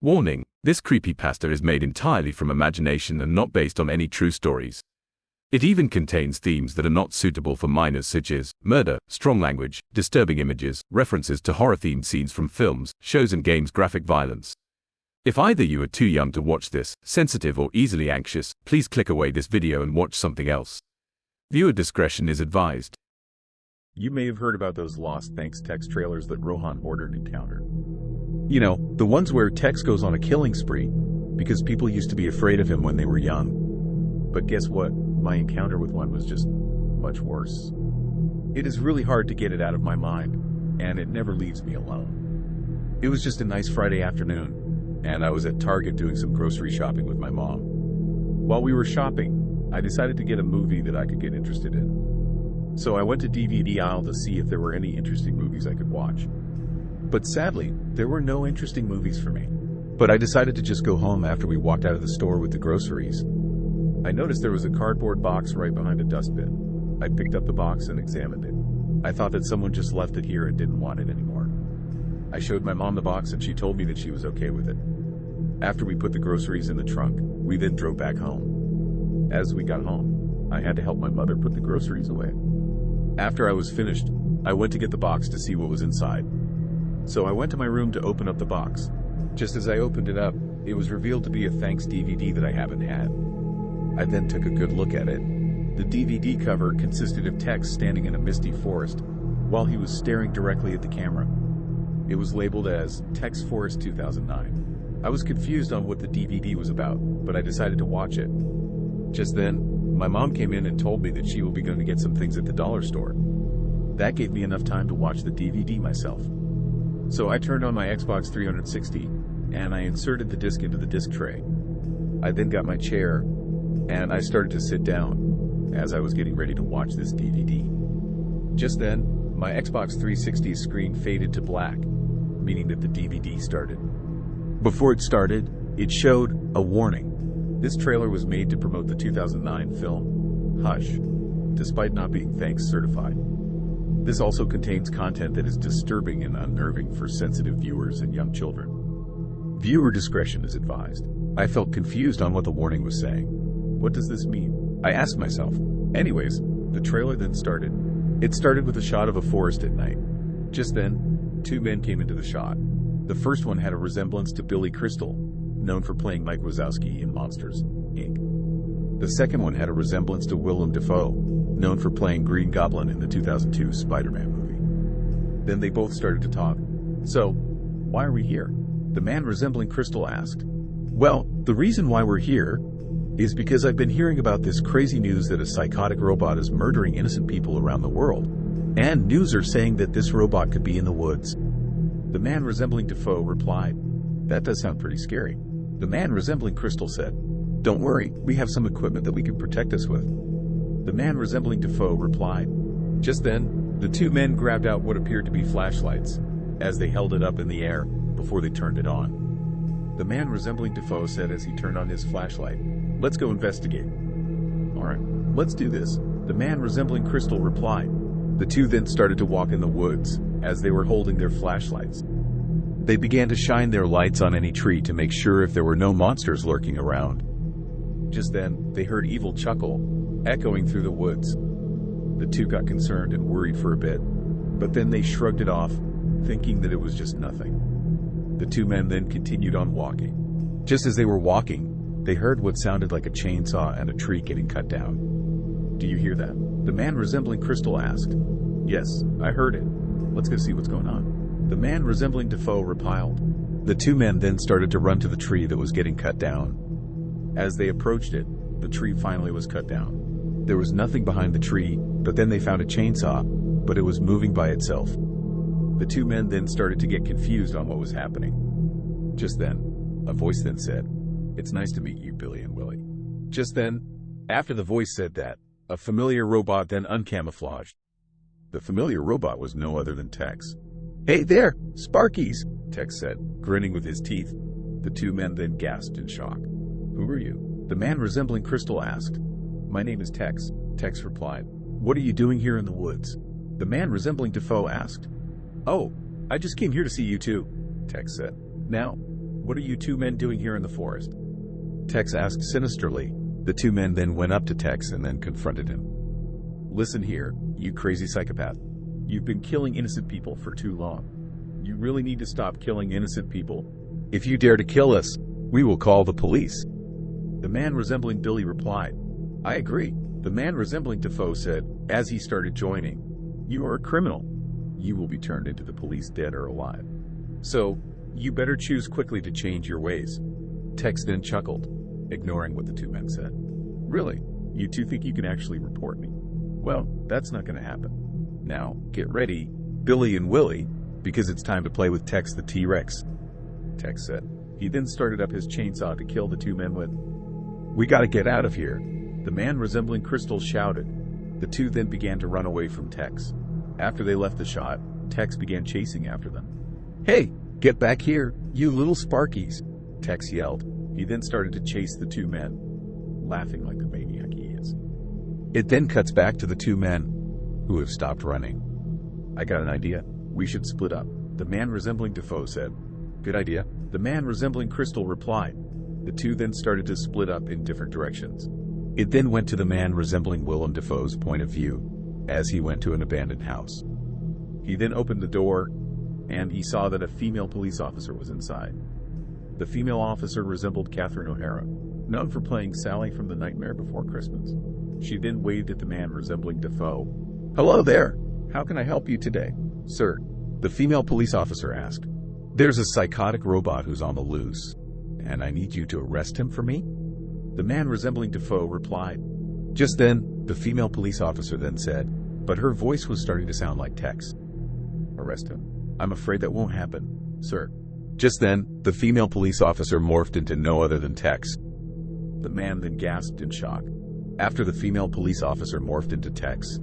Warning: this creepypasta is made entirely from imagination and not based on any true stories. It even contains themes that are not suitable for minors such as murder, strong language, disturbing images, references to horror-themed scenes from films, shows and games, graphic violence. If either you are too young to watch this, sensitive or easily anxious, please click away this video and watch something else. Viewer discretion is advised. You may have heard about those Lost Thanks Tex trailers that Rohan ordered encountered. You know, the ones where Tex goes on a killing spree because people used to be afraid of him when they were young. But guess what? My encounter with one was just much worse. It is really hard to get it out of my mind, and it never leaves me alone. It was just a nice Friday afternoon, and I was at Target doing some grocery shopping with my mom. While we were shopping, I decided to get a movie that I could get interested in. So I went to DVD aisle to see if there were any interesting movies I could watch. But sadly, there were no interesting movies for me. But I decided to just go home after we walked out of the store with the groceries. I noticed there was a cardboard box right behind a dustbin. I picked up the box and examined it. I thought that someone just left it here and didn't want it anymore. I showed my mom the box and she told me that she was okay with it. After we put the groceries in the trunk, we then drove back home. As we got home, I had to help my mother put the groceries away. After I was finished, I went to get the box to see what was inside. So I went to my room to open up the box. Just as I opened it up, it was revealed to be a Thanks DVD that I haven't had. I then took a good look at it. The DVD cover consisted of Tex standing in a misty forest while he was staring directly at the camera. It was labeled as Tex Forest 2009. I was confused on what the DVD was about, but I decided to watch it. Just then, my mom came in and told me that she will be going to get some things at the dollar store. That gave me enough time to watch the DVD myself. So I turned on my Xbox 360 and I inserted the disc into the disc tray. I then got my chair and I started to sit down as I was getting ready to watch this DVD. Just then, my Xbox 360 screen faded to black, meaning that the DVD started. Before it started, it showed a warning. This trailer was made to promote the 2009 film Hush, despite not being Thanks certified. This also contains content that is disturbing and unnerving for sensitive viewers and young children. Viewer discretion is advised. I felt confused on what the warning was saying. What does this mean? I asked myself. Anyways, the trailer then started. It started with a shot of a forest at night. Just then, two men came into the shot. The first one had a resemblance to Billy Crystal, known for playing Mike Wazowski in Monsters, Inc. The second one had a resemblance to Willem Dafoe, known for playing Green Goblin in the 2002 Spider-Man movie. Then they both started to talk. So, why are we here? The man resembling Crystal asked. Well, the reason why we're here is because I've been hearing about this crazy news that a psychotic robot is murdering innocent people around the world. And news are saying that this robot could be in the woods. The man resembling Dafoe replied, That does sound pretty scary. The man resembling Crystal said, Don't worry, we have some equipment that we can protect us with. The man resembling Dafoe replied. Just then, the two men grabbed out what appeared to be flashlights, as they held it up in the air before they turned it on. The man resembling Dafoe said as he turned on his flashlight, Let's go investigate. Alright, let's do this. The man resembling Crystal replied. The two then started to walk in the woods, as they were holding their flashlights. They began to shine their lights on any tree to make sure if there were no monsters lurking around. Just then, they heard evil chuckle, echoing through the woods. The two got concerned and worried for a bit, but then they shrugged it off, thinking that it was just nothing. The two men then continued on walking. Just as they were walking, they heard what sounded like a chainsaw and a tree getting cut down. Do you hear that? The man resembling Crystal asked. Yes, I heard it. Let's go see what's going on. The man resembling Dafoe replied. The two men then started to run to the tree that was getting cut down. As they approached it, the tree finally was cut down. There was nothing behind the tree, but then they found a chainsaw, but it was moving by itself. The two men then started to get confused on what was happening. Just then, a voice then said, It's nice to meet you, Billy and Willie. Just then, after the voice said that, a familiar robot then uncamouflaged. The familiar robot was no other than Tex. Hey there, Sparkies, Tex said, grinning with his teeth. The two men then gasped in shock. Who are you? The man resembling Crystal asked. My name is Tex, Tex replied. What are you doing here in the woods? The man resembling Dafoe asked. Oh, I just came here to see you too, Tex said. Now, What are you two men doing here in the forest? Tex asked sinisterly. The two men then went up to Tex and then confronted him. Listen here, you crazy psychopath. You've been killing innocent people for too long. You really need to stop killing innocent people. If you dare to kill us, we will call the police. The man resembling Billy replied. I agree, the man resembling Defoe said, as he started joining. You are a criminal. You will be turned into the police dead or alive. So, you better choose quickly to change your ways. Tex then chuckled, ignoring what the two men said. Really? You two think you can actually report me? Well, that's not going to happen. Now, get ready, Billy and Willie, because it's time to play with Tex the THX, Tex said. He then started up his chainsaw to kill the two men with. We gotta get out of here, the man resembling Crystal shouted. The two then began to run away from Tex. After they left the shot, Tex began chasing after them. Hey, get back here, you little Sparkies, Tex yelled. He then started to chase the two men, laughing like the maniac he is. It then cuts back to the two men, who have stopped running. I got an idea. We should split up, the man resembling Defoe said. Good idea, the man resembling Crystal replied. The two then started to split up in different directions. It then went to the man resembling Willem Dafoe's point of view, as he went to an abandoned house. He then opened the door, and he saw that a female police officer was inside. The female officer resembled Catherine O'Hara, known for playing Sally from The Nightmare Before Christmas. She then waved at the man resembling Defoe. Hello there. How can I help you today, sir? The female police officer asked. There's a psychotic robot who's on the loose, and I need you to arrest him for me? The man resembling Defoe replied. Just then, the female police officer then said, but her voice was starting to sound like Tex. Arrest him? I'm afraid that won't happen, sir. Just then, the female police officer morphed into no other than Tex. The man then gasped in shock. After the female police officer morphed into Tex,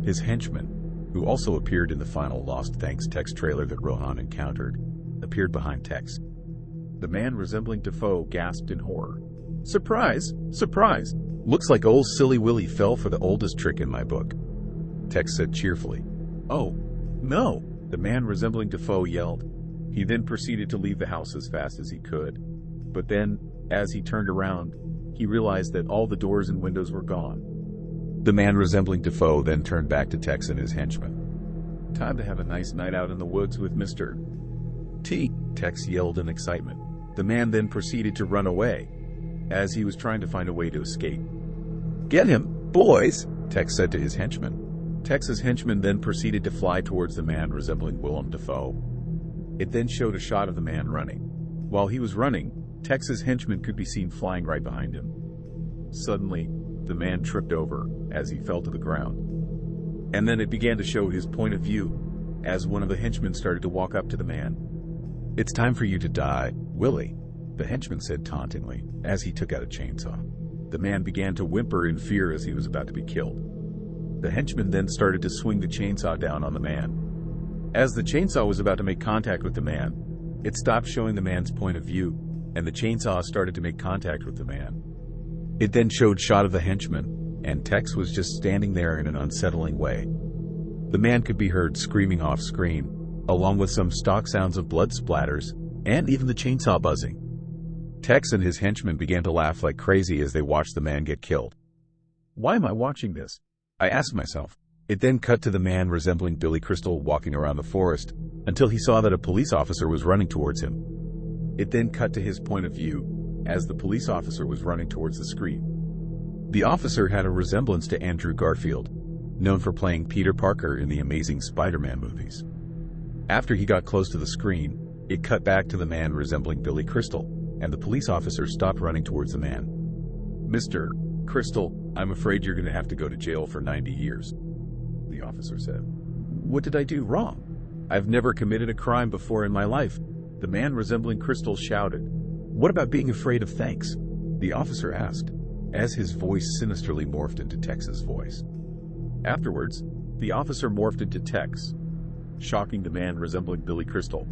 his henchman, who also appeared in the final Lost Thanks Tex trailer that Rohan encountered, appeared behind Tex. The man resembling Defoe gasped in horror. Surprise! Surprise! Looks like old silly Willie fell for the oldest trick in my book, Tex said cheerfully. Oh, no! The man resembling Defoe yelled. He then proceeded to leave the house as fast as he could. But then, as he turned around, he realized that all the doors and windows were gone. The man resembling Defoe then turned back to Tex and his henchman. Time to have a nice night out in the woods with Mr. T, Tex yelled in excitement. The man then proceeded to run away, as he was trying to find a way to escape. Get him, boys, Tex said to his henchman. Tex's henchman then proceeded to fly towards the man resembling Willem Dafoe. It then showed a shot of the man running. While he was running, Tex's henchman could be seen flying right behind him. Suddenly, the man tripped over as he fell to the ground. And then it began to show his point of view, as one of the henchmen started to walk up to the man. It's time for you to die, Willie, the henchman said tauntingly, as he took out a chainsaw. The man began to whimper in fear as he was about to be killed. The henchman then started to swing the chainsaw down on the man. As the chainsaw was about to make contact with the man, it stopped showing the man's point of view, and the chainsaw started to make contact with the man. It then showed shot of the henchman, and Tex was just standing there in an unsettling way. The man could be heard screaming off screen, along with some stock sounds of blood splatters, and even the chainsaw buzzing. Tex and his henchmen began to laugh like crazy as they watched the man get killed. Why am I watching this? I asked myself. It then cut to the man resembling Billy Crystal walking around the forest, until he saw that a police officer was running towards him. It then cut to his point of view, as the police officer was running towards the screen. The officer had a resemblance to Andrew Garfield, known for playing Peter Parker in the Amazing Spider-Man movies. After he got close to the screen, it cut back to the man resembling Billy Crystal, and the police officer stopped running towards the man. Mr. Crystal, I'm afraid you're going to have to go to jail for 90 years, the officer said. What did I do wrong? I've never committed a crime before in my life, the man resembling Crystal shouted. What about being afraid of thanks? The officer asked, as his voice sinisterly morphed into Tex's voice. Afterwards, the officer morphed into Tex, shocking the man resembling Billy Crystal.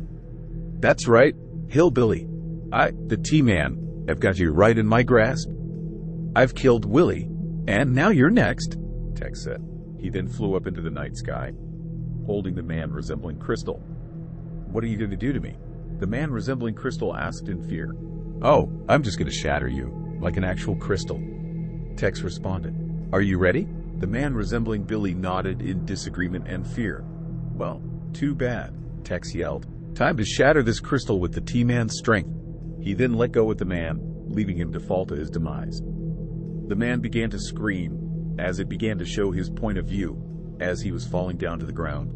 That's right, Hillbilly. The T-Man, have got you right in my grasp. I've killed Willie, and now you're next, Tex said. He then flew up into the night sky, holding the man resembling Crystal. What are you going to do to me? The man resembling Crystal asked in fear. "Oh, I'm just gonna shatter you, like an actual crystal," Tex responded. "Are you ready?" The man resembling Billy nodded in disagreement and fear. "Well, too bad," Tex yelled. "Time to shatter this crystal with the T-Man's strength." He then let go with the man, leaving him to fall to his demise. The man began to scream as it began to show his point of view as he was falling down to the ground.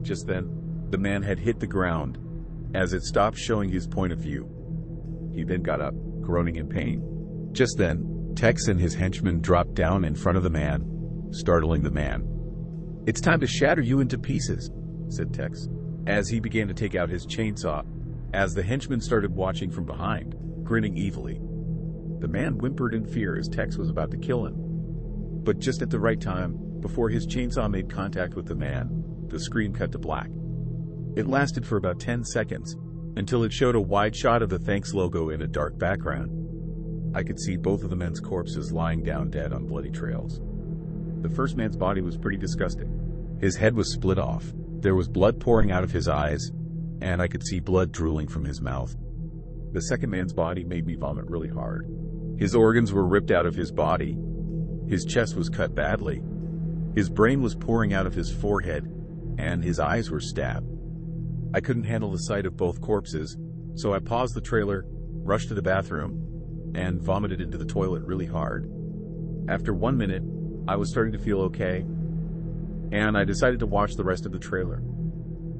Just then, the man had hit the ground as it stopped showing his point of view. He then got up, groaning in pain. Just then, Tex and his henchmen dropped down in front of the man, startling the man. "It's time to shatter you into pieces," said Tex, as he began to take out his chainsaw, as the henchmen started watching from behind, grinning evilly. The man whimpered in fear as Tex was about to kill him. But just at the right time, before his chainsaw made contact with the man, the screen cut to black. It lasted for about 10 seconds, until it showed a wide shot of the THX logo in a dark background. I could see both of the men's corpses lying down dead on bloody trails. The first man's body was pretty disgusting. His head was split off, there was blood pouring out of his eyes, and I could see blood drooling from his mouth. The second man's body made me vomit really hard. His organs were ripped out of his body. His chest was cut badly. His brain was pouring out of his forehead, and his eyes were stabbed. I couldn't handle the sight of both corpses, so I paused the trailer, rushed to the bathroom, and vomited into the toilet really hard. After 1 minute, I was starting to feel okay, and I decided to watch the rest of the trailer.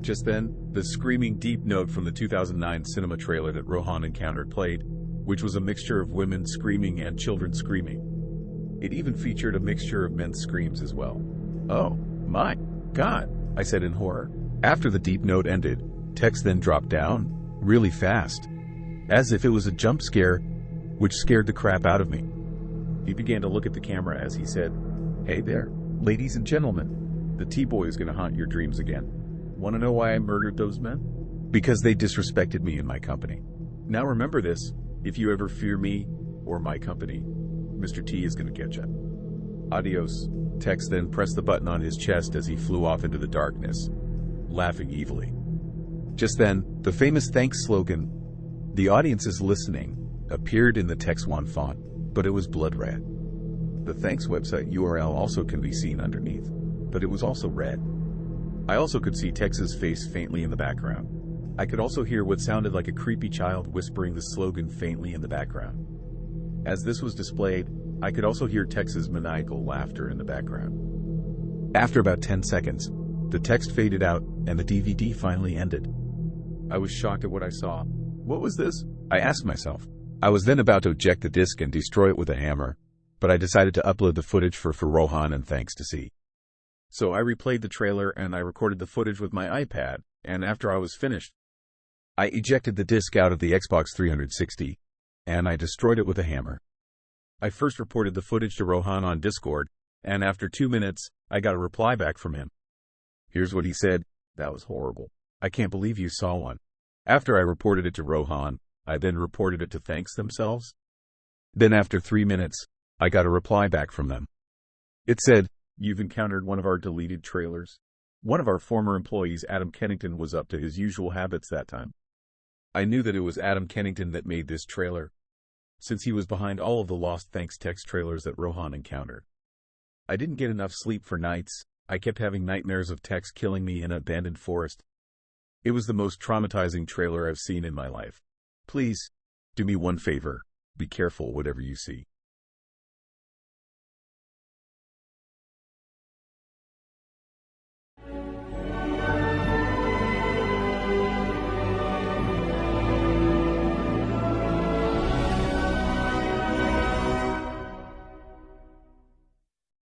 Just then, the screaming deep note from the 2009 cinema trailer that Rohan encountered played, which was a mixture of women screaming and children screaming. It even featured a mixture of men's screams as well. "Oh, my God," I said in horror. After the deep note ended, Tex then dropped down, really fast, as if it was a jump scare, which scared the crap out of me. He began to look at the camera as he said, "Hey there, ladies and gentlemen, the T-Boy is going to haunt your dreams again. Want to know why I murdered those men? Because they disrespected me and my company. Now remember this, if you ever fear me or my company, Mr. T is going to get you. Adios." Tex then pressed the button on his chest as he flew off into the darkness, laughing evilly. Just then, the famous thanks slogan, "The audience is listening," appeared in the Tex 1 font, but it was blood red. The thanks website URL also can be seen underneath, but it was also red. I also could see Tex's face faintly in the background. I could also hear what sounded like a creepy child whispering the slogan faintly in the background. As this was displayed, I could also hear Tex's maniacal laughter in the background. After about 10 seconds, the text faded out and the DVD finally ended. I was shocked at what I saw. What was this? I asked myself. I was then about to eject the disc and destroy it with a hammer, but I decided to upload the footage for Rohan and Thanks to see. So I replayed the trailer and I recorded the footage with my iPad, and after I was finished, I ejected the disc out of the Xbox 360, and I destroyed it with a hammer. I first reported the footage to Rohan on Discord, and after 2 minutes, I got a reply back from him. Here's what he said. "That was horrible. I can't believe you saw one." After I reported it to Rohan, I then reported it to Thanks themselves. Then after 3 minutes, I got a reply back from them. It said, "You've encountered one of our deleted trailers." One of our former employees, Adam Kennington, was up to his usual habits that time. I knew that it was Adam Kennington that made this trailer, since he was behind all of the Lost Thanks text trailers that Rohan encountered. I didn't get enough sleep for nights. I kept having nightmares of Tex killing me in an abandoned forest. It was the most traumatizing trailer I've seen in my life. Please, do me one favor. Be careful whatever you see.